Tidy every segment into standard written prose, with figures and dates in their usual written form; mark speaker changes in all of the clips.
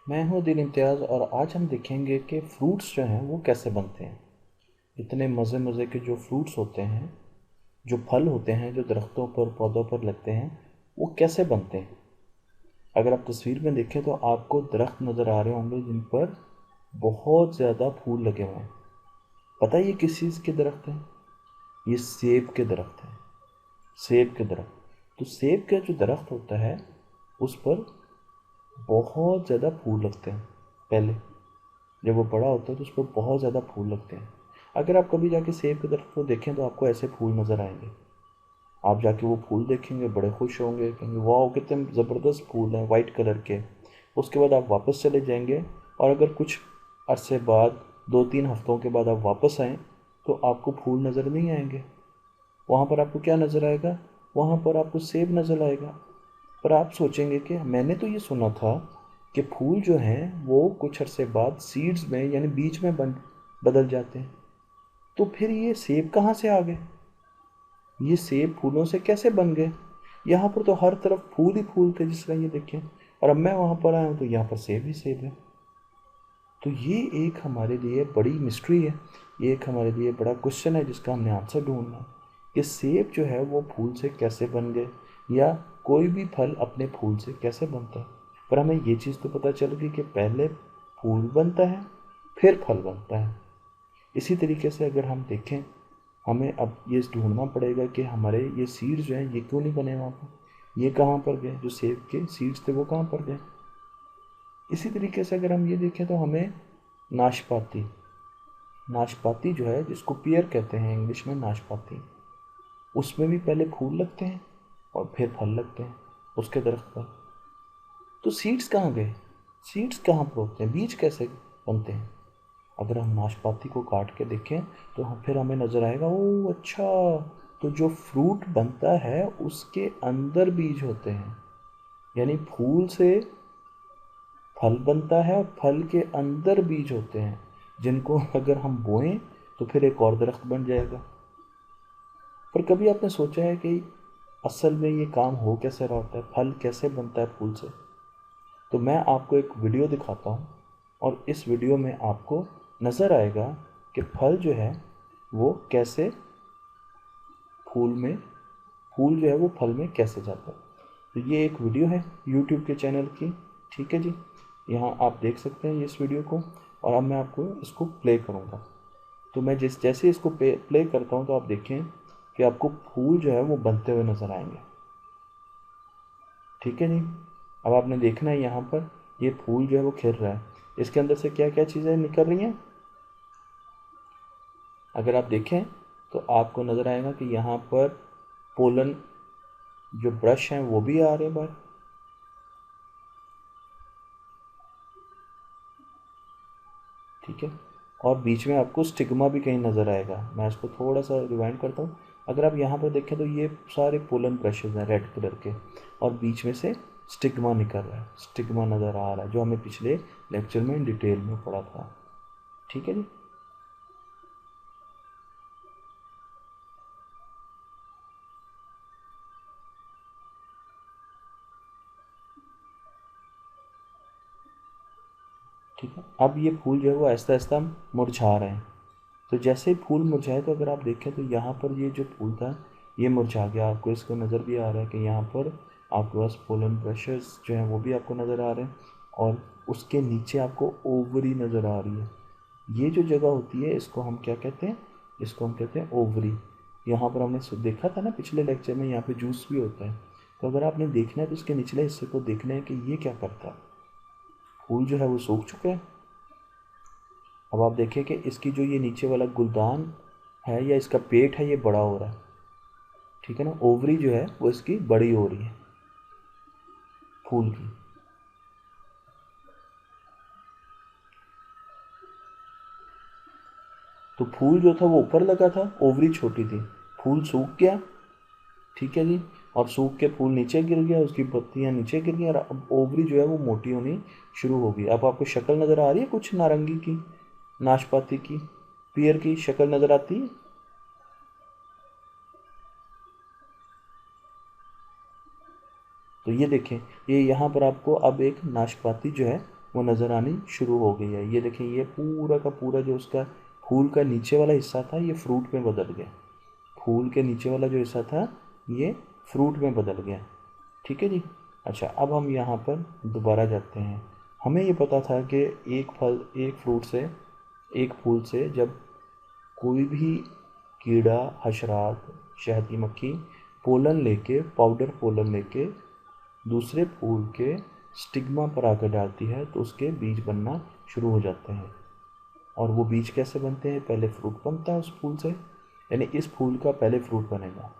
Speaker 1: मैं हूँ दिल इम्तियाज़ और आज हम देखेंगे कि फ्रूट्स जो हैं वो कैसे बनते हैं। इतने मज़े मज़े के जो फ्रूट्स होते हैं, जो फल होते हैं, जो दरख्तों पर पौधों पर लगते हैं, वो कैसे बनते हैं। अगर आप तस्वीर में देखें तो आपको दरख्त नज़र आ रहे होंगे जिन पर बहुत ज़्यादा फूल लगे हुए हैं। पता है ये किस चीज़ के दरख्त हैं? ये सेब के दरख्त हैं। सेब के दरख्त। तो सेब का जो दरख्त होता है उस पर बहुत ज़्यादा फूल लगते हैं पहले। जब वो बड़ा होता है तो उस पर बहुत ज़्यादा फूल लगते हैं। अगर आप कभी जाके सेब के दरख्त को देखें तो आपको ऐसे फूल नज़र आएंगे। आप जाके वो फूल देखेंगे, बड़े खुश होंगे, कहेंगे वाह कितने ज़बरदस्त फूल हैं वाइट कलर के। उसके बाद आप वापस चले जाएंगे और अगर कुछ अरसे बाद 2-3 हफ्तों के बाद आप वापस आएँ तो आपको फूल नज़र नहीं आएंगे। वहाँ पर आपको क्या नज़र आएगा? वहाँ पर आपको सेब नज़र आएगा। पर आप सोचेंगे कि मैंने तो ये सुना था कि फूल जो हैं वो कुछ अरसे बाद सीड्स में यानी बीज में बदल जाते हैं। तो फिर ये सेब कहाँ से आ गए? ये सेब फूलों से कैसे बन गए? यहाँ पर तो हर तरफ फूल ही फूल थे जिस तरह ये देखें, और अब मैं वहाँ पर आया हूँ तो यहाँ पर सेब ही सेब है। तो ये एक हमारे लिए बड़ी मिस्ट्री है। ये एक हमारे लिए बड़ा क्वेश्चन है जिसका हमने आंसर ढूंढना है कि सेब जो है वो फूल से कैसे बन गए, या कोई भी फल अपने फूल से कैसे बनता है। पर हमें ये चीज़ तो पता चल गई कि पहले फूल बनता है फिर फल बनता है। इसी तरीके से अगर हम देखें, हमें अब ये ढूंढना पड़ेगा कि हमारे ये सीड्स जो हैं ये क्यों नहीं बने वहाँ पर, ये कहाँ पर गए, जो सेब के सीड्स थे वो कहाँ पर गए। इसी तरीके से अगर हम ये देखें तो हमें नाशपाती नाशपाती जो है जिसको पियर कहते हैं इंग्लिश में, नाशपाती, उसमें भी पहले फूल लगते हैं और फिर फल लगते हैं उसके दरख्त पर। तो सीड्स कहाँ गए? सीड्स कहाँ पर होते हैं? बीज कैसे बनते हैं? अगर हम नाशपाती को काट के देखें तो हम फिर हमें नज़र आएगा, ओ अच्छा, तो जो फ्रूट बनता है उसके अंदर बीज होते हैं। यानी फूल से फल बनता है और फल के अंदर बीज होते हैं जिनको अगर हम बोएं तो फिर एक और दरख्त बन जाएगा। पर कभी आपने सोचा है कि असल में ये काम हो कैसे रहा होता है, फल कैसे बनता है फूल से? तो मैं आपको एक वीडियो दिखाता हूँ और इस वीडियो में आपको नज़र आएगा कि फल जो है वो कैसे फूल में, फूल जो है वो फल में कैसे जाता है। तो ये एक वीडियो है यूट्यूब के चैनल की, ठीक है जी। यहाँ आप देख सकते हैं इस वीडियो को, और अब मैं आपको इसको प्ले करूँगा। तो मैं जैसे इसको प्ले करता हूँ तो आप देखें कि आपको फूल जो है वो बनते हुए नज़र आएंगे, ठीक है जी। अब आपने देखना है यहाँ पर ये फूल जो है वो खिल रहा है, इसके अंदर से क्या क्या चीज़ें निकल रही हैं। अगर आप देखें तो आपको नज़र आएगा कि यहाँ पर पोलन जो ब्रश हैं वो भी आ रहे हैं बाहर, ठीक है। और बीच में आपको स्टिग्मा भी कहीं नज़र आएगा। मैं इसको थोड़ा सा रिवाइंड करता हूँ। अगर आप यहाँ पर देखें तो ये सारे पोलन ब्रशेज हैं रेड कलर के, और बीच में से स्टिग्मा निकल रहा है, स्टिग्मा नज़र आ रहा है जो हमें पिछले लेक्चर में डिटेल में पढ़ा था, ठीक है जी। ठीक है, अब ये फूल जो है वो आहिस्ता आहिस्ता मुरझा रहे हैं। तो जैसे ही फूल मुरझाए तो अगर आप देखें तो यहाँ पर ये जो फूल था ये मुरझा गया। आपको इसको नज़र भी आ रहा है कि यहाँ पर आपके पास पोलन ब्रशेस जो हैं वो भी आपको नज़र आ रहे हैं, और उसके नीचे आपको ओवरी नज़र आ रही है। ये जो जगह होती है इसको हम क्या कहते हैं? इसको हम कहते हैं ओवरी। यहाँ पर हमने देखा था ना पिछले लेक्चर में, यहाँ पे जूस भी होता है। तो अगर आपने देखना है तो इसके निचले हिस्से को देखना है कि ये क्या करता है। फूल जो है वो सूख चुके हैं। अब आप देखें कि इसकी जो ये नीचे वाला गुलदान है या इसका पेट है ये बड़ा हो रहा है, ठीक है ना। ओवरी जो है वो इसकी बड़ी हो रही है फूल की। तो फूल जो था वो ऊपर लगा था, ओवरी छोटी थी, फूल सूख गया, ठीक है जी। और सूख के फूल नीचे गिर गया, उसकी पत्तियां नीचे गिर गई, और अब ओवरी जो है वो मोटी होनी शुरू हो गई। अब आपको शक्ल नज़र आ रही है कुछ नारंगी की, नाशपाती की, पियर की शक्ल नज़र आती है। तो ये देखें, ये यहाँ पर आपको अब एक नाशपाती जो है वो नज़र आनी शुरू हो गई है। ये देखिए, ये पूरा का पूरा जो उसका फूल का नीचे वाला हिस्सा था ये फ्रूट में बदल गया। फूल के नीचे वाला जो हिस्सा था ये फ्रूट में बदल गया। ठीक है जी। अच्छा, अब हम यहाँ पर दोबारा जाते हैं। हमें ये पता था कि एक फ्रूट से, एक फूल से जब कोई भी कीड़ा, हशरात, शहद की मक्खी पोलन लेके, पाउडर पोलन लेके दूसरे फूल के स्टिग्मा पर आकर डालती है तो उसके बीज बनना शुरू हो जाते हैं। और वो बीज कैसे बनते हैं? पहले फ्रूट बनता है उस फूल से, यानी इस फूल का पहले फ्रूट बनेगा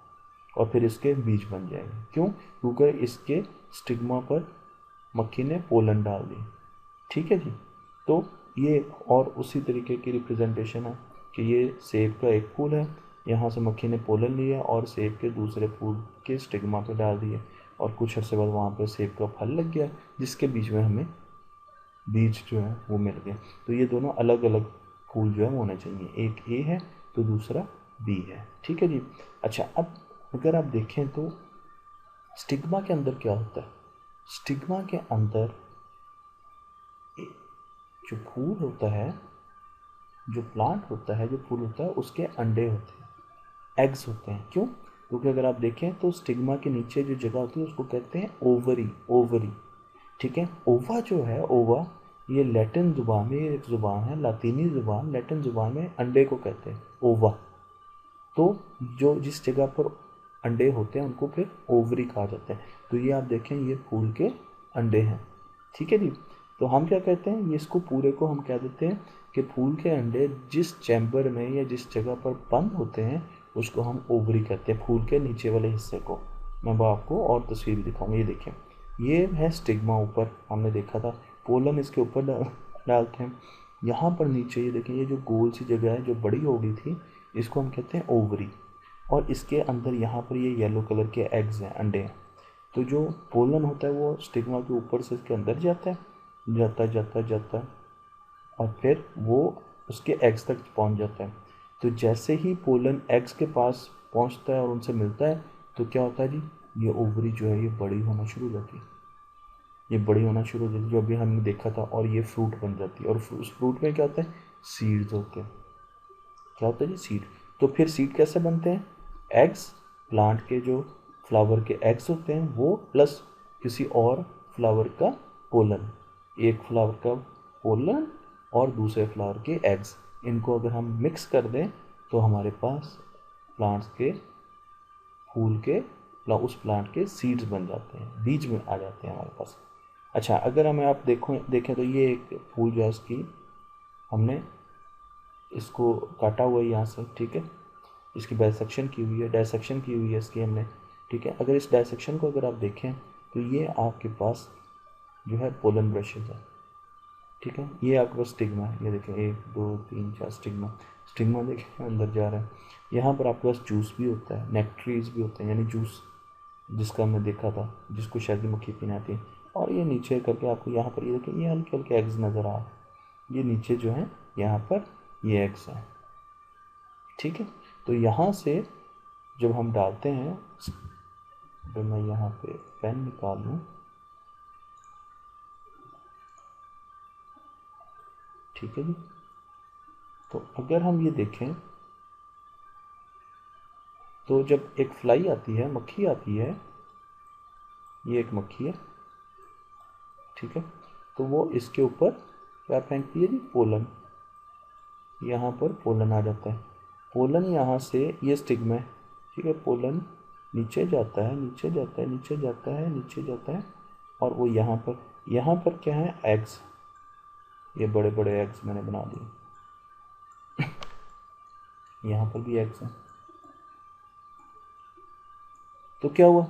Speaker 1: और फिर इसके बीज बन जाएंगे। क्यों? क्योंकि इसके स्टिग्मा पर मक्खी ने पोलन डाल दी। ठीक है जी। तो ये और उसी तरीके की रिप्रेजेंटेशन है कि ये सेब का एक फूल है, यहाँ से मक्खी ने पोलन लिया और सेब के दूसरे फूल के स्टिग्मा पे डाल दिए और कुछ अर्से बाद वहाँ पे सेब का फल लग गया जिसके बीच में हमें बीज जो है वो मिल गया। तो ये दोनों अलग अलग फूल जो है वो होने चाहिए, एक ए है तो दूसरा बी है। ठीक है जी। अच्छा, अब अगर आप देखें तो स्टिग्मा के अंदर क्या होता है? स्टिग्मा के अंदर जो फूल होता है, जो प्लांट होता है, जो फूल होता है, उसके अंडे होते हैं, एग्स होते हैं। क्यों? क्योंकि अगर आप देखें तो स्टिग्मा के नीचे जो जगह होती है उसको कहते हैं ओवरी। ओवरी, ठीक है। ओवा जो है, ओवा, ये लैटिन जुबान में एक ज़ुबान है, लातीनी ज़ुबान, लैटिन ज़ुबान में अंडे को कहते हैं ओवा। तो जो जिस जगह पर अंडे होते हैं उनको फिर ओवरी कहा जाता है। तो ये आप देखें, ये फूल के अंडे हैं। ठीक है जी। तो हम क्या कहते हैं, ये इसको पूरे को हम कह देते हैं कि फूल के अंडे जिस चैम्बर में या जिस जगह पर बंद होते हैं उसको हम ओवरी कहते हैं, फूल के नीचे वाले हिस्से को। मैं आपको और तस्वीर भी दिखाऊंगा। ये देखें, ये है स्टिग्मा, ऊपर हमने देखा था पोलन इसके ऊपर डालते हैं। यहाँ पर नीचे ये देखें, ये जो गोल सी जगह है जो बड़ी हो गई थी इसको हम कहते हैं ओवरी। और इसके अंदर यहाँ पर ये येलो कलर के एग्स हैं, अंडे हैं। तो जो पोलन होता है वो स्टिग्मा के ऊपर से इसके अंदर जाता है, जाता है और फिर वो उसके एग्स तक पहुँच जाता है। तो जैसे ही पोलन एग्स के पास पहुँचता है और उनसे मिलता है तो क्या होता है जी, ये ओवरी जो है ये बड़ी होना शुरू हो जाती है। ये बड़ी होना शुरू हो जाती है जो अभी हमने देखा था, और ये फ्रूट बन जाती है। और उस फ्रूट में क्या होता है? सीड्स होते हैं। क्या होता है जी? सीड। तो फिर सीड कैसे बनते हैं? एग्स, प्लांट के जो फ्लावर के एग्स होते हैं वो, प्लस किसी और फ्लावर का पोलन। एक फ्लावर का पोलन और दूसरे फ्लावर के एग्स, इनको अगर हम मिक्स कर दें तो हमारे पास प्लांट्स के, फूल के, उस प्लांट के सीड्स बन जाते हैं, बीज में आ जाते हैं हमारे पास। अच्छा, अगर हमें आप देखें तो ये एक फूल जो है इसकी हमने इसको काटा हुआ है यहाँ से, ठीक है। इसकी डायसेक्शन की हुई है, डायसेक्शन की हुई है इसकी हमने, ठीक है। अगर इस डायसेक्शन को अगर आप देखें तो ये आपके पास जो है पोलन ब्रशेज है, ठीक है। ये आपके पास स्टिग्मा है, ये देखें 1 2 3 4 स्टिग्मा देखें अंदर जा रहा है। यहाँ पर आपके पास जूस भी होता है, नेक्ट्रीज भी होते हैं, यानी जूस जिसका हमने देखा था, जिसको शहद की मक्खी पीने आती है। और ये नीचे करके आपको यहाँ पर ये देखें, ये हल्के हल्के एग्स नज़र आ रहे हैं, ये नीचे जो है यहाँ पर ये एग्स हैं, ठीक है। तो यहाँ से जब हम डालते हैं, तो मैं यहाँ पे पेन निकाल लूँ, ठीक है जी। तो अगर हम ये देखें तो जब एक फ्लाई आती है, मक्खी आती है, ये एक मक्खी है, ठीक है। तो वो इसके ऊपर क्या फेंकती है जी? पोलन। यहाँ पर पोलन आ जाता है। पोलन यहाँ से, ये स्टिग्मा है, ठीक है। पोलन नीचे जाता है, नीचे जाता है, नीचे जाता है, नीचे जाता है, और वो यहाँ पर क्या है? एग्स। ये बड़े बड़े एग्स मैंने बना दिए, यहाँ पर भी एग्स हैं। तो क्या हुआ?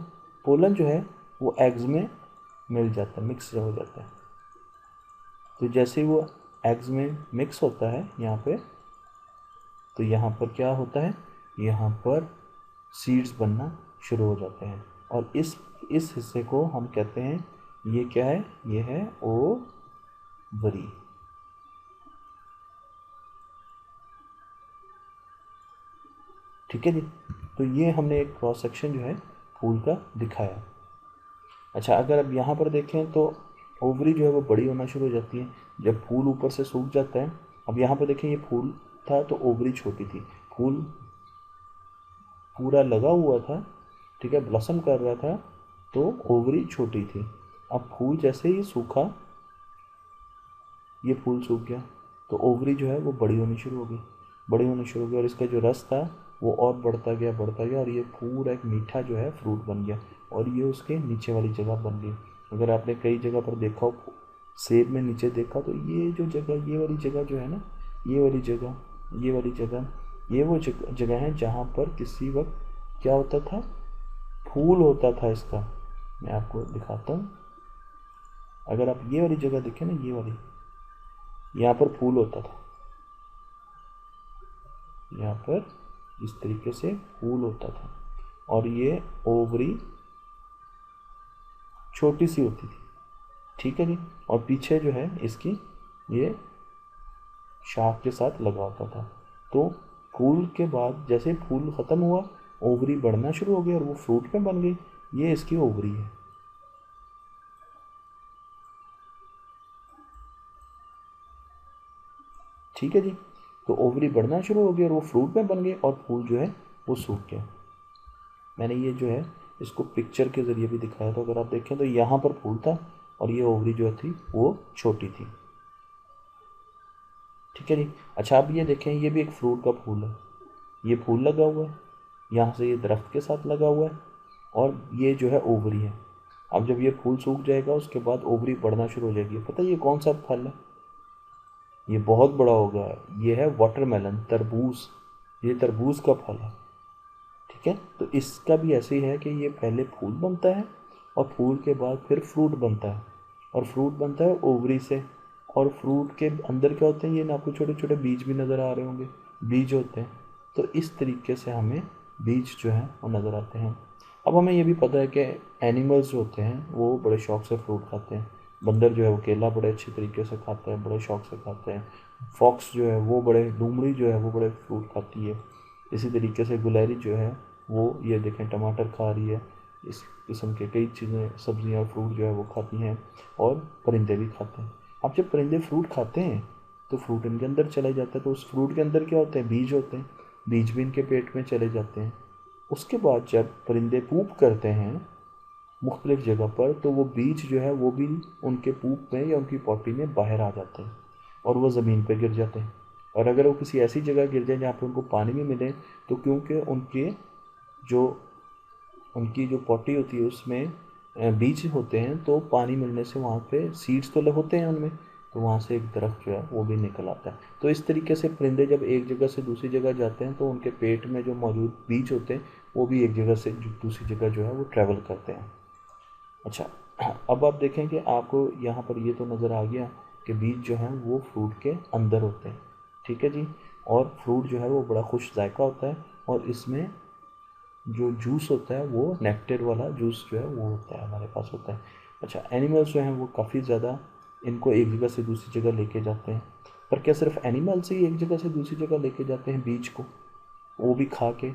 Speaker 1: पोलन जो है वो एग्स में मिल जाता है, मिक्स हो जाता है। तो जैसे ही वो एग्स में मिक्स होता है यहाँ पे, तो यहाँ पर क्या होता है? यहाँ पर सीड्स बनना शुरू हो जाते हैं। और इस हिस्से को हम कहते हैं, ये क्या है? ये है ओवरी। ठीक है जी। तो ये हमने एक क्रॉस सेक्शन जो है फूल का दिखाया। अच्छा, अगर अब यहाँ पर देखें तो ओवरी जो है वो बड़ी होना शुरू हो जाती है जब फूल ऊपर से सूख जाता है। अब यहाँ पे देखें, ये फूल था तो ओवरी छोटी थी, फूल पूरा लगा हुआ था, ठीक है, ब्लॉसम कर रहा था, तो ओवरी छोटी थी। अब फूल जैसे ही सूखा, ये फूल सूख गया, तो ओवरी जो है वो बड़ी होनी शुरू हो गई, बड़ी होनी शुरू हो गई, और इसका जो रस था वो और बढ़ता गया, बढ़ता गया, और ये पूरा एक मीठा जो है फ्रूट बन गया, और ये उसके नीचे वाली जगह बन गई। अगर आपने कई जगह पर देखा हो, सेब में नीचे देखा, तो ये जो जगह, ये वाली जगह जो है ना, ये वाली जगह, ये वाली जगह, ये वो जगह है जहाँ पर किसी वक्त क्या होता था, फूल होता था इसका। मैं आपको दिखाता हूँ, अगर आप ये वाली जगह देखें ना, ये वाली, यहाँ पर फूल होता था, यहाँ पर इस तरीके से फूल होता था, और ये ओवरी छोटी सी होती थी, ठीक है जी, और पीछे जो है इसकी ये शाख के साथ लगा होता था। तो फूल के बाद जैसे फूल ख़त्म हुआ, ओवरी बढ़ना शुरू हो गई और वो फ्रूट में बन गई, ये इसकी ओवरी है। ठीक है जी, तो ओवरी बढ़ना शुरू हो गई और वो फ्रूट में बन गई, और फूल जो है वो सूख गया। मैंने ये जो है इसको पिक्चर के ज़रिए भी दिखाया था, अगर आप देखें तो यहाँ पर फूल था और ये ओवरी जो थी वो छोटी थी। ठीक है जी। अच्छा, अब ये देखें, ये भी एक फ्रूट का फूल है, ये फूल लगा हुआ है, यहाँ से ये दरख्त के साथ लगा हुआ है, और ये जो है ओवरी है। अब जब ये फूल सूख जाएगा उसके बाद ओवरी बढ़ना शुरू हो जाएगी। पता है ये कौन सा फल है? ये बहुत बड़ा होगा, ये है वाटरमेलन, तरबूज, ये तरबूज का फल है। ठीक है, तो इसका भी ऐसे ही है कि ये पहले फूल बनता है और फूल के बाद फिर फ्रूट बनता है, और फ्रूट बनता है ओवरी से, और फ्रूट के अंदर क्या होते हैं, ये ना आपको छोटे छोटे बीज भी नज़र आ रहे होंगे, बीज होते हैं। तो इस तरीके से हमें बीज जो हैं वो नज़र आते हैं। अब हमें ये भी पता है कि एनिमल्स जो होते हैं वो बड़े शौक से फ्रूट खाते हैं। बंदर जो है वो केला बड़े अच्छे तरीके से खाता है, बड़े शौक से खाते हैं। फॉक्स जो है वो बड़े, लोमड़ी जो है वो बड़े फ्रूट खाती है। इसी तरीके से गुलहरी जो है वो, ये देखें, टमाटर खा रही है, इस किस्म के कई चीज़ें, सब्जियां, फ्रूट जो है वो खाती हैं, और परिंदे भी खाते हैं। अब जब परिंदे फ्रूट खाते हैं तो फ्रूट इनके अंदर चले जाता है, तो उस फ्रूट के अंदर क्या होते हैं, बीज होते हैं, बीज भी इनके पेट में चले जाते हैं। उसके बाद जब परिंदे पूप करते हैं मुख्तलिफ जगह पर, तो वो बीज जो है वो भी उनके पूप में या उनकी पॉटी में बाहर आ जाते हैं, और वो ज़मीन पर गिर जाते हैं। और अगर वो किसी ऐसी जगह गिर जाए जहाँ पर उनको पानी भी मिले, तो क्योंकि जो उनकी जो पॉटी होती है उसमें बीज होते हैं, तो पानी मिलने से वहाँ पे सीड्स तो होते हैं उनमें, तो वहाँ से एक दरख्त जो है वो भी निकल आता है। तो इस तरीके से परिंदे जब एक जगह से दूसरी जगह जाते हैं तो उनके पेट में जो मौजूद बीज होते हैं वो भी एक जगह से दूसरी जगह जो है वो ट्रैवल करते हैं। अच्छा, अब आप देखें कि आपको यहाँ पर ये तो नज़र आ गया कि बीज जो हैं वो फ्रूट के अंदर होते हैं। ठीक है जी, और फ्रूट जो है वो बड़ा खुश जायका होता है, और इसमें जो जूस होता है वो नेक्टर वाला जूस जो है वो होता है, हमारे पास होता है। अच्छा, एनिमल्स जो हैं वो काफ़ी ज़्यादा इनको एक जगह से दूसरी जगह लेके जाते हैं, पर क्या सिर्फ एनिमल्स ही एक जगह से दूसरी जगह लेके जाते हैं बीज को? वो भी खा के,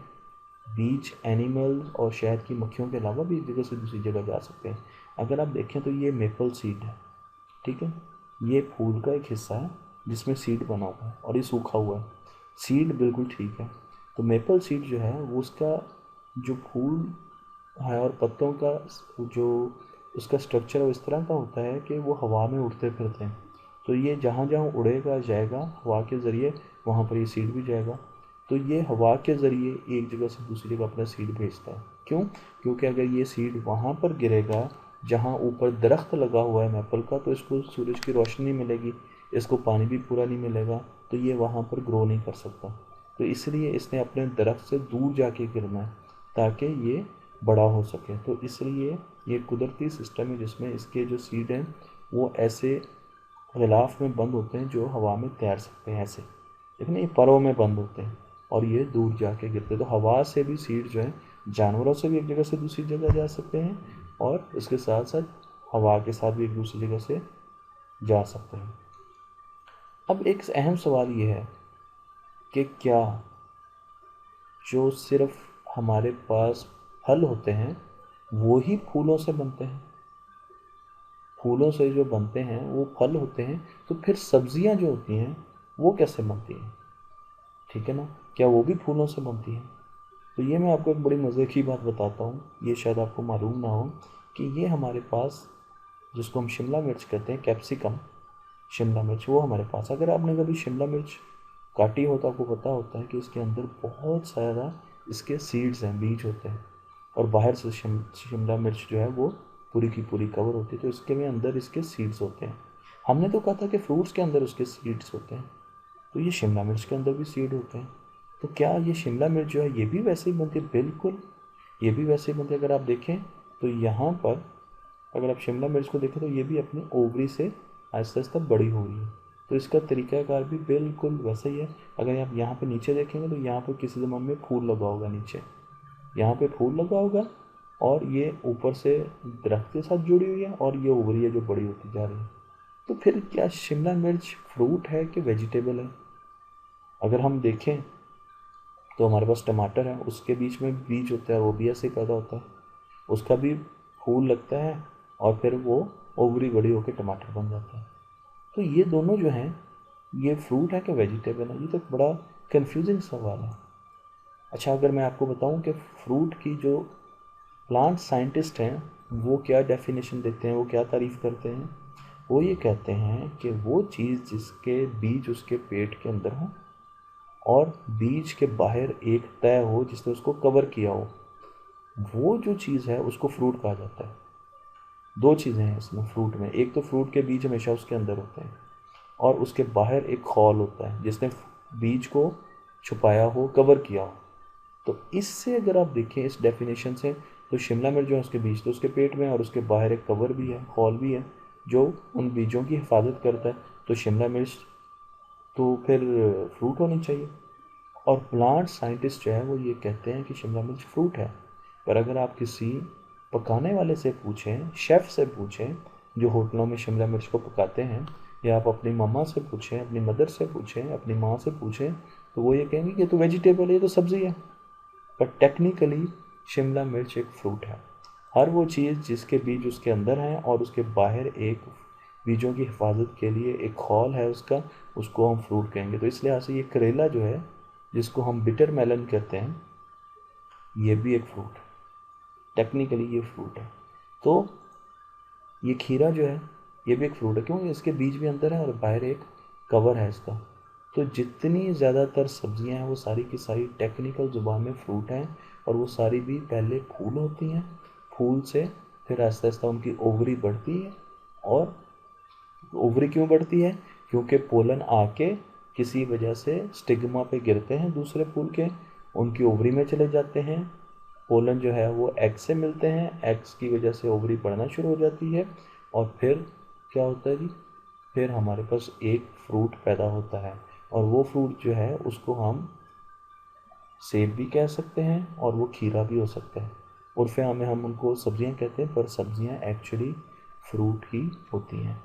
Speaker 1: बीज एनिमल्स और शहद की मक्खियों के अलावा भी एक जगह से दूसरी जगह जा सकते हैं। अगर आप देखें तो ये मेपल सीड है, ठीक है, ये फूल का एक हिस्सा है जिसमें सीड बना हुआ है, और ये सूखा हुआ है, सीड बिल्कुल ठीक है। तो मेपल सीड जो है वो उसका जो फूल है और पत्तों का जो उसका स्ट्रक्चर है वो इस तरह का होता है कि वो हवा में उड़ते फिरते हैं। तो ये जहाँ जहाँ उड़ेगा जाएगा हवा के ज़रिए, वहाँ पर ये सीड भी जाएगा। तो ये हवा के ज़रिए एक जगह से दूसरी जगह अपना सीड भेजता है। क्यों? क्योंकि अगर ये सीड वहाँ पर गिरेगा जहाँ ऊपर दरख्त लगा हुआ है मैपल का, तो इसको सूरज की रोशनी नहीं मिलेगी, इसको पानी भी पूरा नहीं मिलेगा, तो ये वहाँ पर ग्रो नहीं कर सकता। तो इसलिए इसने अपने दरख्त से दूर जाके गिरना है ताकि ये बड़ा हो सके। तो इसलिए ये कुदरती सिस्टम है जिसमें इसके जो सीड हैं वो ऐसे गिलाफ में बंद होते हैं जो हवा में तैर सकते हैं, ऐसे लेकिन ये परों में बंद होते हैं और ये दूर जाके गिरते हैं। तो हवा से भी सीड जो है जानवरों से भी एक जगह से दूसरी जगह जा सकते हैं, और इसके साथ साथ हवा के साथ भी एक दूसरी जगह से जा सकते हैं। अब एक अहम सवाल ये है कि क्या जो सिर्फ हमारे पास फल होते हैं वो ही फूलों से बनते हैं? फूलों से जो बनते हैं वो फल होते हैं, तो फिर सब्जियां जो होती हैं वो कैसे बनती हैं? ठीक है ना, क्या वो भी फूलों से बनती हैं? तो ये मैं आपको एक बड़ी मज़े की बात बताता हूँ, ये शायद आपको मालूम ना हो कि ये हमारे पास, जिसको हम शिमला मिर्च कहते हैं, कैप्सिकम, शिमला मिर्च, वो हमारे पास, अगर आपने कभी शिमला मिर्च काटी हो तो आपको पता होता है कि इसके अंदर बहुत सारा इसके सीड्स हैं, बीज होते हैं, और बाहर से शिमला मिर्च जो है वो पूरी की पूरी कवर होती है, तो इसके में अंदर इसके सीड्स होते हैं। हमने तो कहा था कि फ्रूट्स के अंदर उसके सीड्स होते हैं, तो ये शिमला मिर्च के अंदर भी सीड होते हैं। तो क्या ये शिमला मिर्च जो है ये भी वैसे ही बनती है? बिल्कुल, ये भी वैसे ही बनती है। अगर आप देखें तो यहाँ पर, अगर आप शिमला मिर्च को देखें तो ये भी अपनी ओवरी से आहिस्ता आहिस्ता बड़ी हो रही है, तो इसका तरीक़ाकार भी बिल्कुल वैसा ही है। अगर आप यहाँ पे नीचे देखेंगे तो यहाँ पर किसी ज़माने में फूल लगा होगा नीचे, यहाँ पे फूल लगा होगा, और ये ऊपर से दरख्त के साथ जुड़ी हुई है, और ये उभरी है जो बड़ी होती जा रही है। तो फिर क्या शिमला मिर्च फ्रूट है कि वेजिटेबल है? अगर हम देखें तो हमारे पास टमाटर है, उसके बीच में बीज होता है, वो भी ऐसे ही पैदा होता है, उसका भी फूल लगता है, और फिर वो ओवरी बड़ी होकर टमाटर बन जाता है। तो ये दोनों जो हैं, ये फ्रूट है कि वेजिटेबल है? ये तो बड़ा कंफ्यूजिंग सवाल है। अच्छा, अगर मैं आपको बताऊं कि फ्रूट की जो प्लांट साइंटिस्ट हैं वो क्या डेफिनेशन देते हैं, वो क्या तारीफ़ करते हैं, वो ये कहते हैं कि वो चीज़ जिसके बीज उसके पेट के अंदर हो और बीज के बाहर एक तय हो जिसने उसको कवर किया हो, वो जो चीज़ है उसको फ्रूट कहा जाता है। दो चीज़ें हैं इसमें फ्रूट में, एक तो फ्रूट के बीज हमेशा उसके अंदर होते हैं, और उसके बाहर एक खौल होता है जिसने बीज को छुपाया हो, कवर किया हो। तो इससे अगर आप देखें, इस डेफिनेशन से, तो शिमला मिर्च जो है उसके बीज तो उसके पेट में, और उसके बाहर एक कवर भी है, खौल भी है, जो उन बीजों की हिफाजत करता है। तो शिमला मिर्च तो फिर फ्रूट होनी चाहिए। और प्लांट साइंटिस्ट जो है वो ये कहते हैं कि शिमला मिर्च फ्रूट है। पर अगर आप किसी पकाने वाले से पूछें, शेफ़ से पूछें जो होटलों में शिमला मिर्च को पकाते हैं, या आप अपनी मम्मा से पूछें, अपनी मदर से पूछें, अपनी माँ से पूछें, तो वो ये कहेंगे कि ये तो वेजिटेबल है, ये तो सब्ज़ी है। पर टेक्निकली शिमला मिर्च एक फ्रूट है। हर वो चीज़ जिसके बीज उसके अंदर हैं और उसके बाहर एक बीजों की हिफाजत के लिए एक खौल है उसका, उसको हम फ्रूट कहेंगे। तो इस लिहाज से ये करेला जो है, जिसको हम बिटर मेलन कहते हैं, ये भी एक फ्रूट है। टेक्निकली ये फ्रूट है। तो ये खीरा जो है ये भी एक फ्रूट है, क्योंकि इसके बीज भी अंदर है और बाहर एक कवर है इसका। तो जितनी ज़्यादातर सब्जियां हैं वो सारी की सारी टेक्निकल ज़ुबान में फ्रूट हैं, और वो सारी भी पहले फूल होती हैं, फूल से फिर आहिस्ता आहिस्ता उनकी ओवरी बढ़ती है। और ओवरी क्यों बढ़ती है? क्योंकि पोलन आके किसी वजह से स्टिग्मा पे गिरते हैं दूसरे फूल के, उनकी ओवरी में चले जाते हैं। पोलन जो है वो एग से मिलते हैं, एग्स की वजह से ओवरी बढ़ना शुरू हो जाती है, और फिर क्या होता है जी, फिर हमारे पास एक फ्रूट पैदा होता है। और वो फ्रूट जो है उसको हम सेब भी कह सकते हैं, और वो खीरा भी हो सकता है। उर्फ़े आम में हम उनको सब्जियां कहते हैं, पर सब्जियां एक्चुअली फ्रूट ही होती हैं।